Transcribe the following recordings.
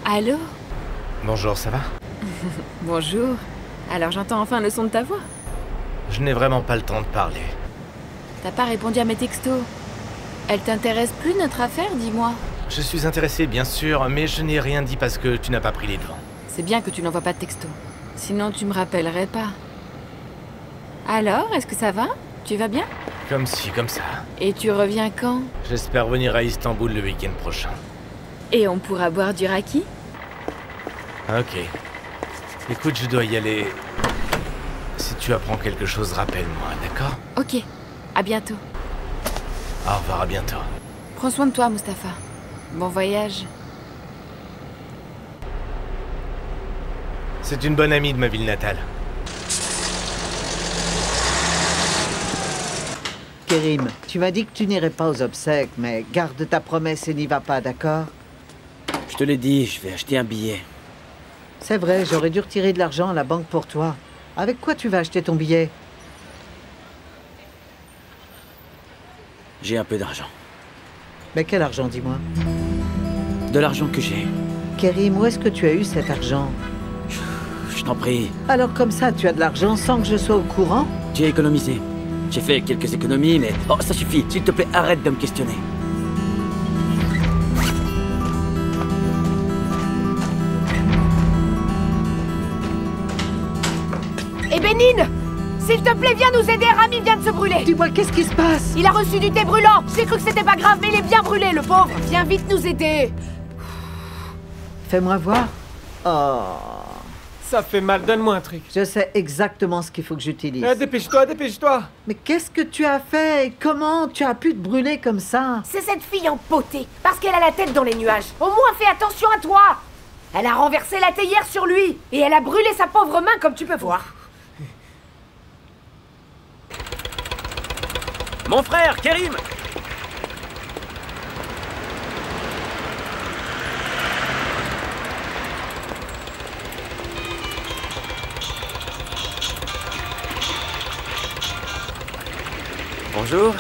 Allô? Bonjour, ça va? Bonjour. Alors j'entends enfin le son de ta voix. Je n'ai vraiment pas le temps de parler. T'as pas répondu à mes textos. Elle t'intéresse plus notre affaire, dis-moi. Je suis intéressé, bien sûr, mais je n'ai rien dit parce que tu n'as pas pris les devants. C'est bien que tu n'envoies pas de textos. Sinon tu me rappellerais pas. Alors, est-ce que ça va? Tu vas bien? Comme ci, comme ça. Et tu reviens quand? J'espère venir à Istanbul le week-end prochain. Et on pourra boire du raki? Ok. Écoute, je dois y aller. Si tu apprends quelque chose, rappelle-moi, d'accord? Ok. À bientôt. Au revoir, à bientôt. Prends soin de toi, Mustapha. Bon voyage. C'est une bonne amie de ma ville natale. Kerim, tu m'as dit que tu n'irais pas aux obsèques, mais garde ta promesse et n'y va pas, d'accord? Je te l'ai dit, je vais acheter un billet. C'est vrai, j'aurais dû retirer de l'argent à la banque pour toi. Avec quoi tu vas acheter ton billet? J'ai un peu d'argent. Mais quel argent, dis-moi? De l'argent que j'ai. Kerim, où est-ce que tu as eu cet argent? Je t'en prie. Alors comme ça, tu as de l'argent sans que je sois au courant? J'ai économisé. J'ai fait quelques économies, mais... Oh, ça suffit. S'il te plaît, arrête de me questionner. Et Bénine, s'il te plaît, viens nous aider, Rami vient de se brûler. Dis-moi, qu'est-ce qui se passe? Il a reçu du thé brûlant. J'ai cru que c'était pas grave, mais il est bien brûlé, le pauvre. Viens vite nous aider. Fais-moi voir. Oh, Ça fait mal, donne-moi un truc. je sais exactement ce qu'il faut que j'utilise. Dépêche-toi, dépêche-toi. Mais qu'est-ce que tu as fait? Comment tu as pu te brûler comme ça? C'est cette fille en potée, parce qu'elle a la tête dans les nuages. Au moins fais attention à toi. Elle a renversé la théière sur lui, et elle a brûlé sa pauvre main, comme tu peux voir. Mon frère, Kerim! Bonjour.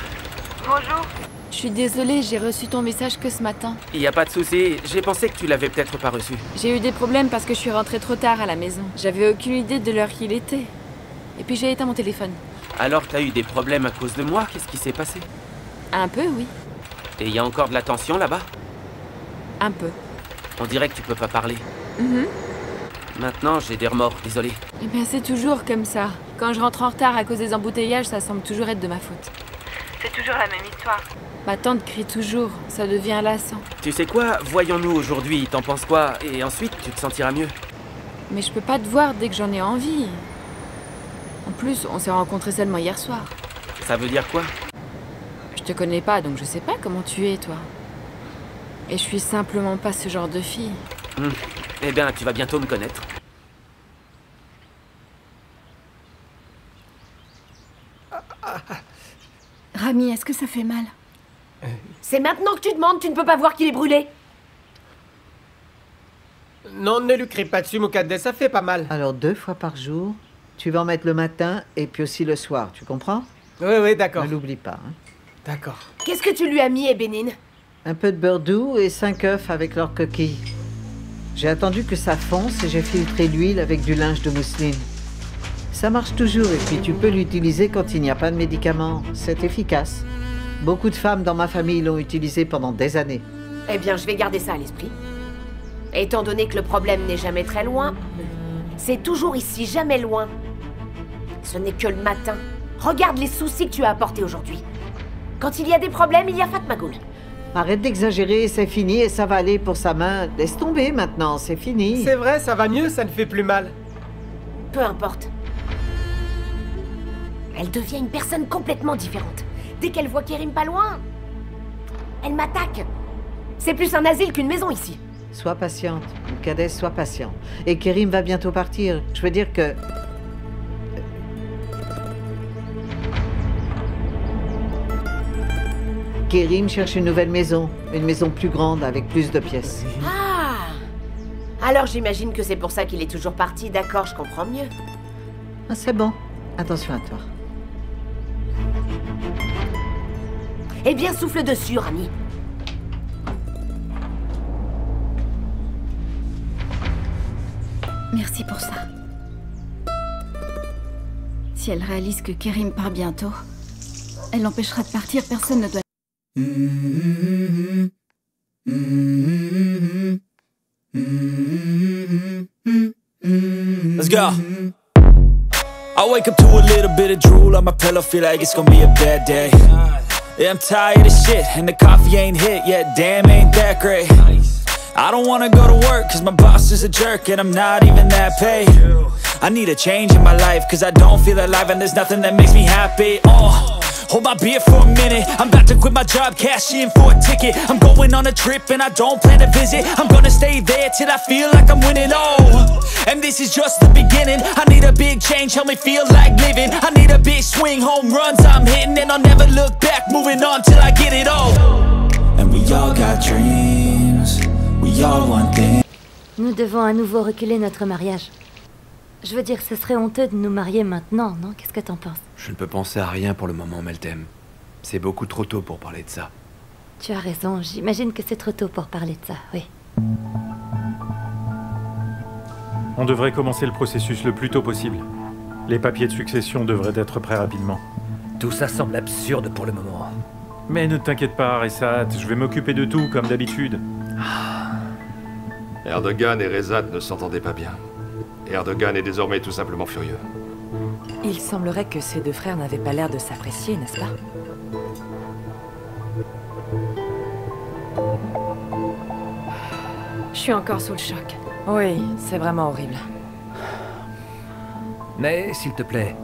Je suis désolée, j'ai reçu ton message que ce matin. Y a pas de souci, j'ai pensé que tu l'avais peut-être pas reçu. J'ai eu des problèmes parce que je suis rentrée trop tard à la maison. J'avais aucune idée de l'heure qu'il était. Et puis j'ai éteint mon téléphone. Alors t'as eu des problèmes à cause de moi? Qu'est-ce qui s'est passé? Un peu, oui. Et y a encore de la tension là-bas? Un peu. On dirait que tu peux pas parler. Mhm. Maintenant, j'ai des remords, désolé. Eh bien, c'est toujours comme ça. Quand je rentre en retard à cause des embouteillages, ça semble toujours être de ma faute. C'est toujours la même histoire. Ma tante crie toujours, ça devient lassant. Tu sais quoi? Voyons-nous aujourd'hui, t'en penses quoi? Et ensuite, tu te sentiras mieux. Mais je peux pas te voir dès que j'en ai envie. En plus, on s'est rencontrés seulement hier soir. Ça veut dire quoi? Je te connais pas, donc je sais pas comment tu es, toi. Et je suis simplement pas ce genre de fille. Eh bien, tu vas bientôt me connaître. Rami, est-ce que ça fait mal? C'est maintenant que tu demandes, tu ne peux pas voir qu'il est brûlé. Non, ne lui crie pas dessus, Moukaddes, ça fait pas mal. Alors 2 fois par jour, tu vas en mettre le matin et puis aussi le soir, tu comprends? Oui, d'accord. Ne l'oublie pas. Hein. D'accord. Qu'est-ce que tu lui as mis, Bénine? Un peu de beurre doux et 5 œufs avec leurs coquilles. J'ai attendu que ça fonce et j'ai filtré l'huile avec du linge de mousseline. Ça marche toujours et puis tu peux l'utiliser quand il n'y a pas de médicaments. C'est efficace. Beaucoup de femmes dans ma famille l'ont utilisé pendant des années. Eh bien, je vais garder ça à l'esprit. Étant donné que le problème n'est jamais très loin, c'est toujours ici, jamais loin. Ce n'est que le matin. Regarde les soucis que tu as apportés aujourd'hui. Quand il y a des problèmes, il y a Fatmagoul. Arrête d'exagérer, c'est fini et ça va aller pour sa main. Laisse tomber maintenant, c'est fini. C'est vrai, ça va mieux, ça ne fait plus mal. Peu importe. Elle devient une personne complètement différente. Dès qu'elle voit Kerim pas loin, elle m'attaque. C'est plus un asile qu'une maison ici. Sois patiente, Moukaddes, sois patient. Et Kerim va bientôt partir. Je veux dire que... Kerim cherche une nouvelle maison. Une maison plus grande, avec plus de pièces. Ah! Alors j'imagine que c'est pour ça qu'il est toujours parti. D'accord, je comprends mieux. Ah, c'est bon. Attention à toi. Eh bien, souffle dessus, Rami. Merci pour ça. Si elle réalise que Kerim part bientôt, elle l'empêchera de partir, personne ne doit... Let's go. I wake up to a little bit of drool on my pillow, feel like it's gonna be a bad day. Yeah, I'm tired of shit, and the coffee ain't hit yet, damn, ain't that great. I don't wanna go to work, cause my boss is a jerk, and I'm not even that paid. I need a change in my life, cause I don't feel alive, and there's nothing that makes me happy. Hold my beer for a minute, I'm about to quit my job, cash in for a ticket. I'm going on a trip and I don't plan to visit. I'm gonna stay there till I feel like I'm winning, and this is just the beginning. I need a big change, help me feel like living. I need a big swing, home runs I'm hitting, and I'll never look back, moving on till I get it all. And we all got dreams, we all want things. Nous devons à nouveau reculer notre mariage. Je veux dire, ce serait honteux de nous marier maintenant, non? Qu'est-ce que t'en penses? Je ne peux penser à rien pour le moment, Meltem. C'est beaucoup trop tôt pour parler de ça. Tu as raison, j'imagine que c'est trop tôt pour parler de ça, oui. On devrait commencer le processus le plus tôt possible. Les papiers de succession devraient être prêts rapidement. Tout ça semble absurde pour le moment. Mais ne t'inquiète pas, Ressat, je vais m'occuper de tout comme d'habitude. Erdogan et Rezat ne s'entendaient pas bien. Erdogan est désormais tout simplement furieux. Il semblerait que ces deux frères n'avaient pas l'air de s'apprécier, n'est-ce pas? Je suis encore sous le choc. Oui, c'est vraiment horrible. Mais, s'il te plaît,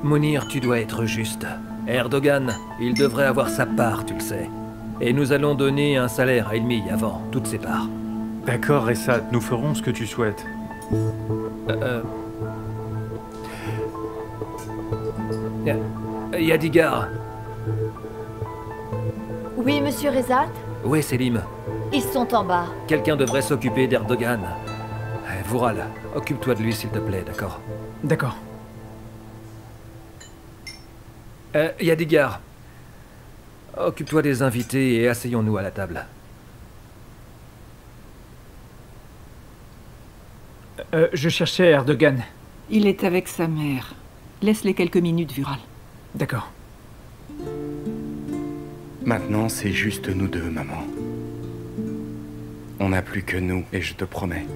Mounir, tu dois être juste. Erdogan, il devrait avoir sa part, tu le sais. Et nous allons donner un salaire à Ilmi avant toutes ses parts. D'accord, Ressat, nous ferons ce que tu souhaites. Yadigar. Oui, monsieur Rezat? Où est Selim? Ils sont en bas. Quelqu'un devrait s'occuper d'Erdogan. Vural, occupe-toi de lui s'il te plaît, d'accord? D'accord. Yadigar. Occupe-toi des invités et asseyons-nous à la table. Je cherchais Erdogan. Il est avec sa mère. Laisse-les quelques minutes, Vural. D'accord. Maintenant, c'est juste nous deux, maman. On n'a plus que nous, et je te promets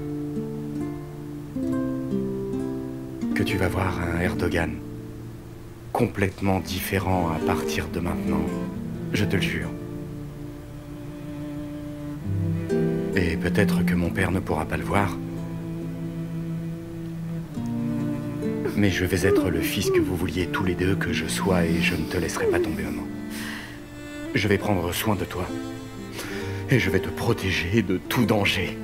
que tu vas voir un Erdogan complètement différent à partir de maintenant. Je te le jure. Et peut-être que mon père ne pourra pas le voir, mais je vais être le fils que vous vouliez tous les deux que je sois, et je ne te laisserai pas tomber, maman. Je vais prendre soin de toi. Et je vais te protéger de tout danger.